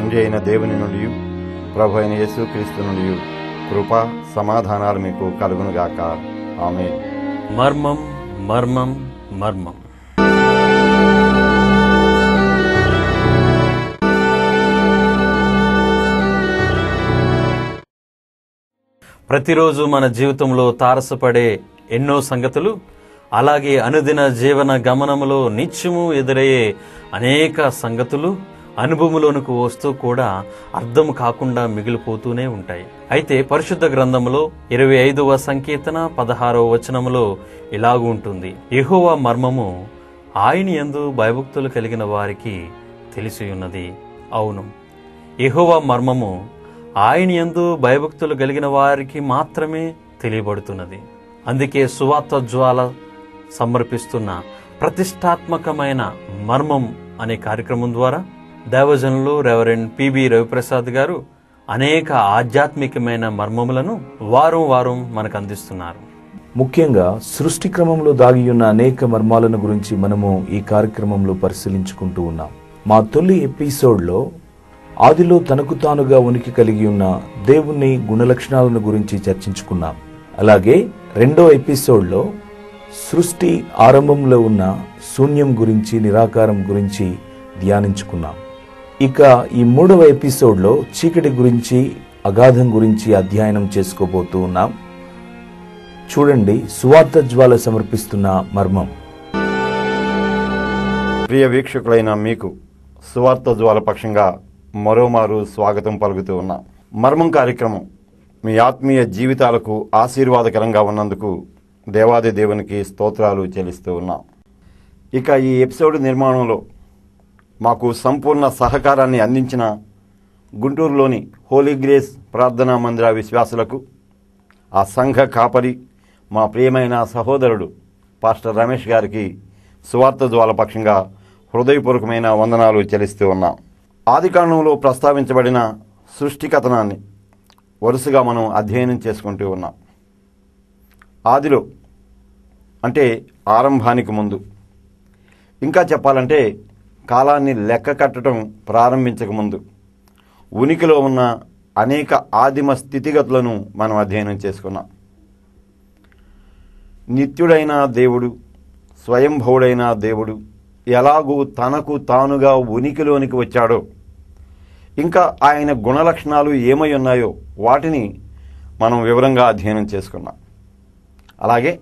తండ్రి అయిన దేవుని నుండి ప్రభు అయిన యేసుక్రీస్తు నుండి కృప సమాధానాలు మీకు కలుగునుగాక. ఆమేన్. మర్మం మర్మం మర్మం. ప్రతిరోజు మన జీవితంలో తారసపడే ఎన్నో సంగతులు, అలాగే అనుదిన జీవన గమనములో నిత్యము ఎదురయ్యే అనేక సంగతులు అనుభవంలోనికి వస్తూ కూడా అర్థం కాకుండా మిగిలిపోతూనే ఉంటాయి. అయితే పరిశుద్ధ గ్రంథములో 25వ సంకీర్తన 16వ వచనములో ఇలాగూ ఉంటుంది: యెహోవా మర్మము ఆయన యందు భయభక్తులు కలిగిన వారికి తెలిసి ఉన్నది. అవును, యెహోవా మర్మము ఆయన యందు భయభక్తులు కలిగిన వారికి మాత్రమే తెలియబడుతున్నది. అందుకే సువార్త జ్వాల సమర్పిస్తున్న ప్రతిష్టాత్మకమైన మర్మం అనే కార్యక్రమం ద్వారా దైవజనులు రెవరెండ్ పిబి రవిప్రసాద్ గారు అనేక ఆధ్యాత్మికమైన మర్మములను వారం వారం మనకు అందిస్తున్నారు. ముఖ్యంగా సృష్టి క్రమంలో దాగి ఉన్న అనేక మర్మాలను గురించి మనము ఈ కార్యక్రమంలో పరిశీలించుకుంటూ ఉన్నాం. మా తొలి ఎపిసోడ్లో ఆదిలో తనకు తానుగా ఉనికి కలిగి ఉన్న దేవుని గుణలక్షణాలను గురించి చర్చించుకున్నాం. అలాగే రెండో ఎపిసోడ్లో సృష్టి ఆరంభంలో ఉన్న శూన్యం గురించి, నిరాకారం గురించి ధ్యానించుకున్నాం. ఇక ఈ 3వ ఎపిసోడ్లో చీకటి గురించి, అగాధం గురించి అధ్యయనం చేసుకోబోతూ ఉన్నాం. చూడండి, సువార్త జ్వాల సమర్పిస్తున్న మర్మం. ప్రియ వీక్షకులైన మీకు సువార్త జ్వాల పక్షంగా మరోమారు స్వాగతం పలుకుతూ ఉన్నాం. మర్మం కార్యక్రమం మీ ఆత్మీయ జీవితాలకు ఆశీర్వాదకరంగా ఉన్నందుకు దేవాది దేవునికి స్తోత్రాలు చెల్లిస్తూ ఉన్నాం. ఇక ఈ ఎపిసోడ్ నిర్మాణంలో మాకు సంపూర్ణ సహకారాన్ని అందించిన గుంటూరులోని హోలీ గ్రేస్ ప్రార్థనా మందిర విశ్వాసులకు, ఆ సంఘ కాపరి మా ప్రియమైన సహోదరుడు పాస్టర్ రమేష్ గారికి సువార్త జ్వాల పక్షంగా హృదయపూర్వకమైన వందనాలు చెల్లిస్తూ ఉన్నాం. ఆదికాండంలో ప్రస్తావించబడిన సృష్టి కథనాన్ని వరుసగా మనం అధ్యయనం చేసుకుంటూ ఉన్నాం. ఆదిలో అంటే ఆరంభానికి ముందు, ఇంకా చెప్పాలంటే కాలాన్ని లెక్క కట్టడం ప్రారంభించకముందు ఉనికిలో ఉన్న అనేక ఆదిమ స్థితిగతులను మనం అధ్యయనం చేసుకున్నాం. నిత్యుడైన దేవుడు, స్వయంభవుడైన దేవుడు ఎలాగూ తనకు తానుగా ఉనికిలోనికి వచ్చాడో, ఇంకా ఆయన గుణలక్షణాలు ఏమై ఉన్నాయో వాటిని మనం వివరంగా అధ్యయనం చేసుకున్నాం. అలాగే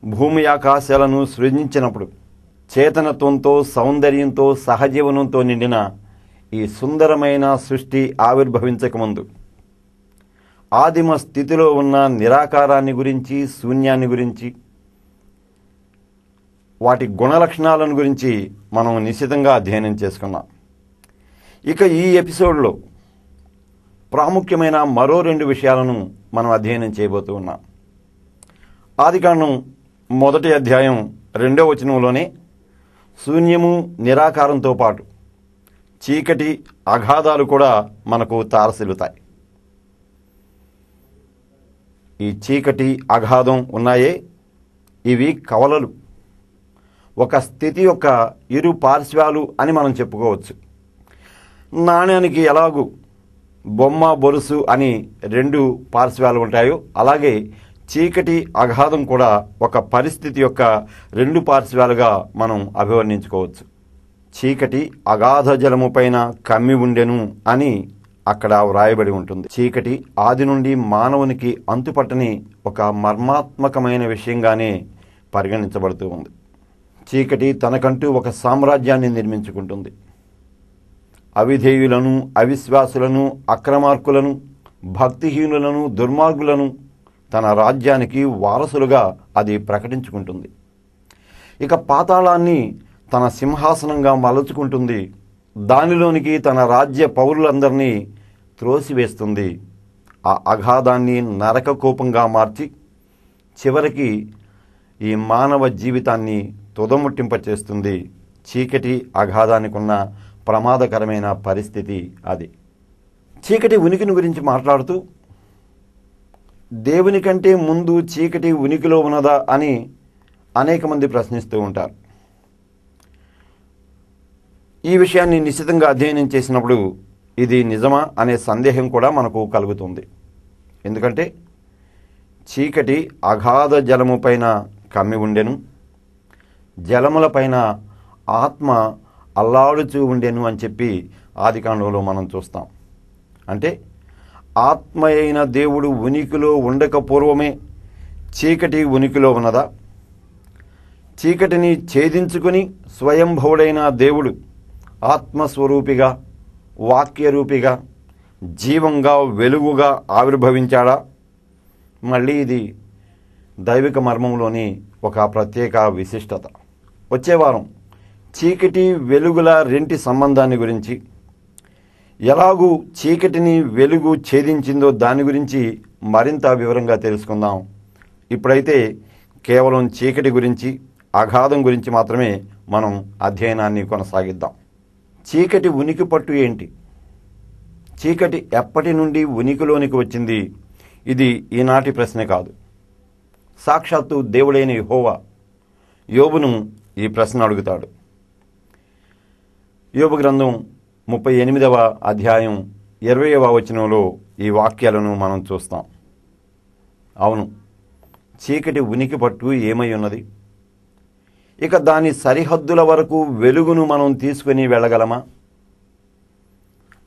భూమి ఆకాశాలను సృజించినప్పుడు చేతనత్వంతో, సౌందర్యంతో, సహజీవనంతో నిండిన ఈ సుందరమైన సృష్టి ఆవిర్భవించకముందు ఆదిమ స్థితిలో ఉన్న నిరాకారాన్ని గురించి, శూన్యాన్ని గురించి, వాటి గుణలక్షణాలను గురించి మనం నిశితంగా అధ్యయనం చేసుకున్నాం. ఇక ఈ ఎపిసోడ్లో ప్రాముఖ్యమైన మరో 2 విషయాలను మనం అధ్యయనం చేయబోతూ ఉన్నాం. ఆదికాండం 1వ అధ్యాయం 2వ వచనంలోనే శూన్యము, నిరాకారంతో పాటు చీకటి, అగాధాలు కూడా మనకు తారసిల్లుతాయి. ఈ చీకటి, అగాధం ఉన్నాయే, ఇవి కవలలు, ఒక స్థితి యొక్క ఇరు పార్శ్వాలు అని మనం చెప్పుకోవచ్చు. నాణ్యానికి ఎలాగూ బొమ్మ, బొరుసు అని 2 పార్శ్వాలు ఉంటాయో, అలాగే చీకటి, అగాధం కూడా ఒక పరిస్థితి యొక్క 2 పార్శ్వాలుగా మనం అభివర్ణించుకోవచ్చు. చీకటి అగాధ జలము పైన కమ్మి ఉండెను అని అక్కడ వ్రాయబడి ఉంటుంది. చీకటి ఆది నుండి మానవునికి అంతుపట్టని ఒక మర్మాత్మకమైన విషయంగానే పరిగణించబడుతూ ఉంది. చీకటి తనకంటూ ఒక సామ్రాజ్యాన్ని నిర్మించుకుంటుంది. అవిధేయులను, అవిశ్వాసులను, అక్రమార్కులను, భక్తిహీనులను, దుర్మార్గులను తన రాజ్యానికి వారసులుగా అది ప్రకటించుకుంటుంది. ఇక పాతాళాన్ని తన సింహాసనంగా మలుచుకుంటుంది. దానిలోనికి తన రాజ్య పౌరులందరినీ త్రోసివేస్తుంది. ఆ అగాధాన్ని నరక కూపంగా మార్చి చివరికి ఈ మానవ జీవితాన్ని తుదముట్టింపచేస్తుంది. చీకటి అగాధానికి ఉన్న ప్రమాదకరమైన పరిస్థితి అది. చీకటి ఉనికిని గురించి మాట్లాడుతూ దేవుని కంటే ముందు చీకటి ఉనికిలో ఉన్నదా అని అనేక మంది ప్రశ్నిస్తూ ఉంటారు. ఈ విషయాన్ని నిశ్చితంగా అధ్యయనం చేసినప్పుడు ఇది నిజమా అనే సందేహం కూడా మనకు కలుగుతుంది. ఎందుకంటే చీకటి అగాధ జలము పైన కమ్మి ఉండెను, జలములపైన ఆత్మ అల్లాడుచూ ఉండెను అని చెప్పి ఆదికాండంలో మనం చూస్తాం. అంటే ఆత్మ అయిన దేవుడు ఉనికిలో ఉండక పూర్వమే చీకటి ఉనికిలో ఉన్నదా? చీకటిని ఛేదించుకుని స్వయంభవుడైన దేవుడు ఆత్మస్వరూపిగా, వాక్యరూపిగా, జీవంగా, వెలుగుగా ఆవిర్భవించాడా? మళ్ళీ ఇది దైవిక మర్మంలోని ఒక ప్రత్యేక విశిష్టత. వచ్చే వారం చీకటి వెలుగుల రెంటి సంబంధాన్ని గురించి, ఎలాగూ చీకటిని వెలుగు ఛేదించిందో దాని గురించి మరింత వివరంగా తెలుసుకుందాం. ఇప్పుడైతే కేవలం చీకటి గురించి, అగాధం గురించి మాత్రమే మనం అధ్యయనాన్ని కొనసాగిద్దాం. చీకటి ఉనికి పట్టు ఏంటి? చీకటి ఎప్పటి నుండి ఉనికిలోనికి వచ్చింది? ఇది ఈనాటి ప్రశ్న కాదు. సాక్షాత్తు దేవుడైన యెహోవా యోబును ఈ ప్రశ్న అడుగుతాడు. యోబు గ్రంథం 38వ అధ్యాయం 20వ వచనంలో ఈ వాక్యాలను మనం చూస్తాం. అవును, చీకటి ఉనికి పట్టు ఏమై ఉన్నది? ఇక దాని సరిహద్దుల వరకు వెలుగును మనం తీసుకుని వెళ్ళగలమా?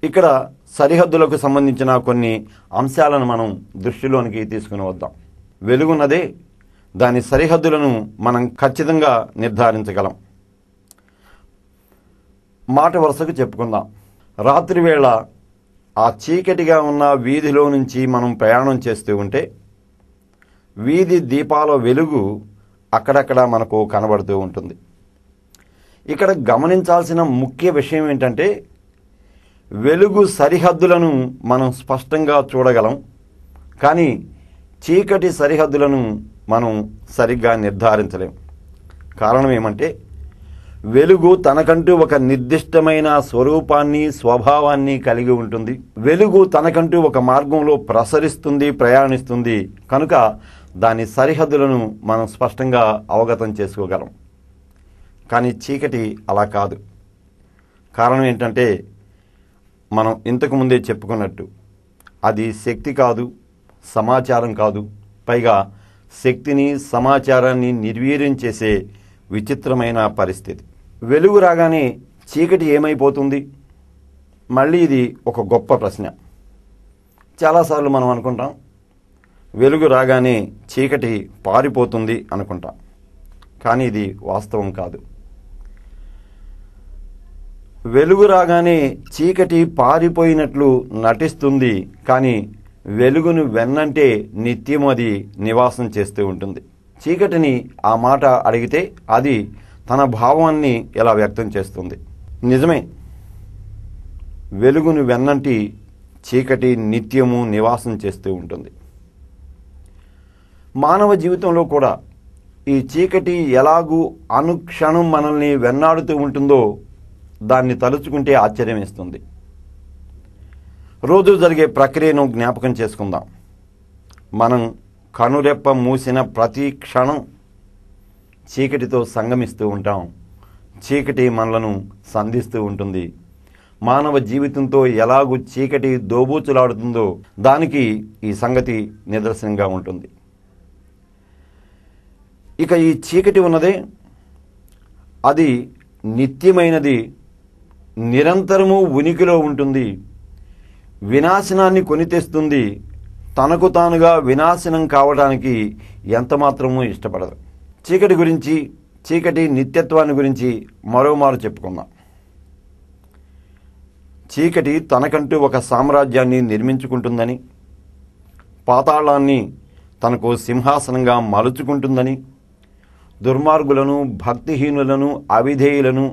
ఇక్కడ సరిహద్దులకు సంబంధించిన కొన్ని అంశాలను మనం దృష్టిలోనికి తీసుకుని వద్దాం. వెలుగున్నదే, దాని సరిహద్దులను మనం ఖచ్చితంగా నిర్ధారించగలం. మాట వరుసకు చెప్పుకుందాం. రాత్రివేళ ఆ చీకటిగా ఉన్న వీధిలో నుంచి మనం ప్రయాణం చేస్తూ ఉంటే వీధి దీపాల వెలుగు అక్కడక్కడ మనకు కనబడుతూ ఉంటుంది. ఇక్కడ గమనించాల్సిన ముఖ్య విషయం ఏంటంటే, వెలుగు సరిహద్దులను మనం స్పష్టంగా చూడగలం, కానీ చీకటి సరిహద్దులను మనం సరిగ్గా నిర్ధారించలేం. కారణం ఏమంటే, వెలుగు తనకంటూ ఒక నిర్దిష్టమైన స్వరూపాన్ని, స్వభావాన్ని కలిగి ఉంటుంది. వెలుగు తనకంటూ ఒక మార్గంలో ప్రసరిస్తుంది, ప్రయాణిస్తుంది. కనుక దాని సరిహద్దులను మనం స్పష్టంగా అవగతం చేసుకోగలం. కానీ చీకటి అలా కాదు. కారణం ఏంటంటే, మనం ఇంతకుముందే చెప్పుకున్నట్టు అది శక్తి కాదు, సమాచారం కాదు. పైగా శక్తిని, సమాచారాన్ని నిర్వీర్యం చేసే విచిత్రమైన పరిస్థితి. వెలుగు రాగానే చీకటి ఏమైపోతుంది? మళ్ళీ ఇది ఒక గొప్ప ప్రశ్న. చాలాసార్లు మనం అనుకుంటాం, వెలుగు రాగానే చీకటి పారిపోతుంది అనుకుంటాం. కానీ ఇది వాస్తవం కాదు. వెలుగు రాగానే చీకటి పారిపోయినట్లు నటిస్తుంది, కానీ వెలుగును వెన్నంటే నిత్యం అది నివాసం చేస్తూ ఉంటుంది. చీకటిని ఆ మాట అడిగితే అది తన భావాన్ని ఎలా వ్యక్తం చేస్తుంది? నిజమే, వెలుగును వెన్నంటి చీకటి నిత్యము నివాసం చేస్తూ ఉంటుంది. మానవ జీవితంలో కూడా ఈ చీకటి ఎలాగూ అనుక్షణం మనల్ని వెన్నాడుతూ ఉంటుందో దాన్ని తలుచుకుంటే ఆశ్చర్యం వేస్తుంది. రోజు జరిగే ప్రక్రియను జ్ఞాపకం చేసుకుందాం. మనం కనురెప్ప మూసిన ప్రతి క్షణం చీకటితో సంగమిస్తూ ఉంటాం. చీకటి మనలను సంధిస్తూ ఉంటుంది. మానవ జీవితంతో ఎలాగూ చీకటి దోబూచులాడుతుందో దానికి ఈ సంగతి నిదర్శనంగా ఉంటుంది. ఇక ఈ చీకటి ఉన్నదే, అది నిత్యమైనది, నిరంతరము ఉనికిలో ఉంటుంది, వినాశనాన్ని కొని తెస్తుంది. తనకు తానుగా వినాశనం కావడానికి ఎంతమాత్రమూ ఇష్టపడదు. చీకటి గురించి, చీకటి నిత్యత్వాన్ని గురించి మరోమారు చెప్పుకుందాం. చీకటి తనకంటూ ఒక సామ్రాజ్యాన్ని నిర్మించుకుంటుందని, పాతాళాన్ని తనకు సింహాసనంగా మలుచుకుంటుందని, దుర్మార్గులను, భక్తిహీనులను, అవిధేయులను,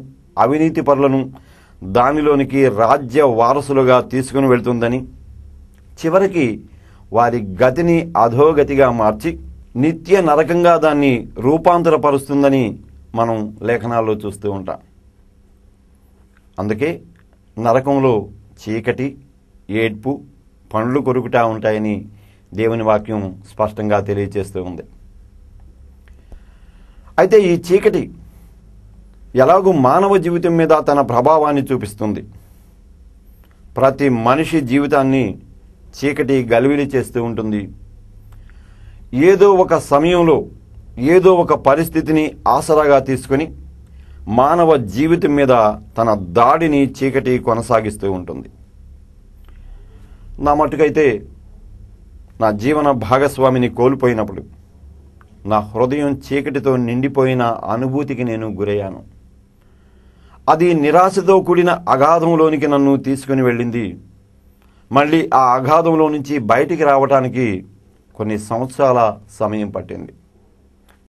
అవినీతిపరులను దానిలోనికి రాజ్య వారసులుగా తీసుకుని వెళ్తుందని, చివరికి వారి గతిని అధోగతిగా మార్చి నిత్య నరకంగా దాన్ని రూపాంతరపరుస్తుందని మనం లేఖనాల్లో చూస్తూ ఉంటాం. అందుకే నరకంలో చీకటి, ఏడ్పు, పండ్లు కొరుకుటా ఉంటాయని దేవుని వాక్యం స్పష్టంగా తెలియజేస్తూ ఉంది. అయితే ఈ చీకటి ఎలాగూ మానవ జీవితం మీద తన ప్రభావాన్ని చూపిస్తుంది. ప్రతి మనిషి జీవితాన్ని చీకటి గలిబిలి చేస్తూ ఉంటుంది. ఏదో ఒక సమయంలో ఏదో ఒక పరిస్థితిని ఆసరాగా తీసుకొని మానవ జీవితం మీద తన దాడిని చీకటి కొనసాగిస్తూ ఉంటుంది. నా మట్టుకైతే నా జీవన భాగస్వామిని కోల్పోయినప్పుడు నా హృదయం చీకటితో నిండిపోయిన అనుభూతికి నేను గురయ్యాను. అది నిరాశతో కూడిన అగాధంలోనికి నన్ను తీసుకుని వెళ్ళింది. మళ్ళీ ఆ అగాధంలో నుంచి బయటికి రావటానికి కొన్ని సంవత్సరాల సమయం పట్టింది.